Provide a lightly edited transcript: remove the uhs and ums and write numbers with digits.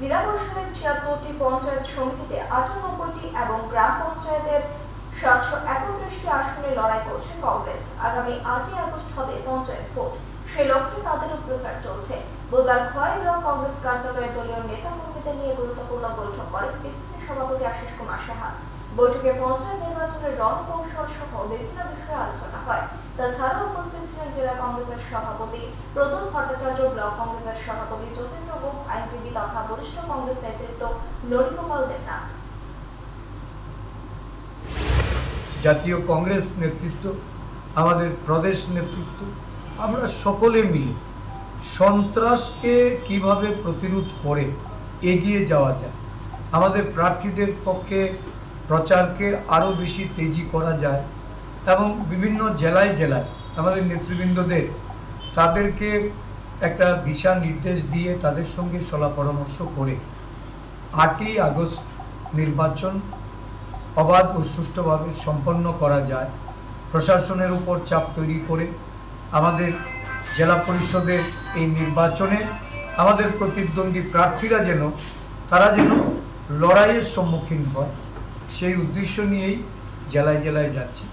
জেলা পরিষদের ৭৬টি পঞ্চায়েত সমিতিতে ৯৮টি এবং গ্রাম পঞ্চায়েতের ৭৩১টি আসনে লড়াই করছে কংগ্রেস। আগামী ৮ই আগস্ট হবে পঞ্চায়েত ভোট, সেই লক্ষ্যে তাদেরও প্রচার চলছে। বুধবার খোয়াই ব্লক কংগ্রেস কার্যালয়ে দলীয় নেতা কর্মীদের নিয়ে গুরুত্বপূর্ণ বৈঠক করেন পিসিসি সভাপতি আশিস কুমার সাহা। বৈঠকে পঞ্চায়েত নির্বাচনের রণকৌশল সহ বিভিন্ন বিষয়ে আলোচনা হয়। তাছাড়াও উপস্থিত ছিলেন জেলা কংগ্রেসের সভাপতি প্রতুল ভট্টাচার্য, ব্লক কংগ্রেসের সভাপতি যতীন্দ্র গুহ, আইনজীবী তথা বরিষ্ঠ কংগ্রেস নেতৃত্ব নরিগোপাল দেবনাথ। জাতীয় কংগ্রেস নেতৃত্ব, আমাদের প্রদেশ নেতৃত্ব, আমরা সকলে মিলে সন্ত্রাসকে কিভাবে প্রতিরোধ করে এগিয়ে যাওয়া যায়, আমাদের প্রার্থীদের পক্ষে প্রচারকে আরও বেশি তেজি করা যায় এবং বিভিন্ন জেলায় জেলায় আমাদের নেতৃবৃন্দদের তাদেরকে একটা দিশা নির্দেশ দিয়ে তাদের সঙ্গে সলা পরামর্শ করে ৮ই আগস্ট নির্বাচন অবাধ ও সুষ্ঠুভাবে সম্পন্ন করা যায়। প্রশাসনের উপর চাপ তৈরি করে আমাদের জেলা পরিষদের এই নির্বাচনে আমাদের প্রতিদ্বন্দ্বী প্রার্থীরা যেন লড়াইয়ের সম্মুখীন হয়, সেই উদ্দেশ্য নিয়েই জেলায় জেলায় যাচ্ছি।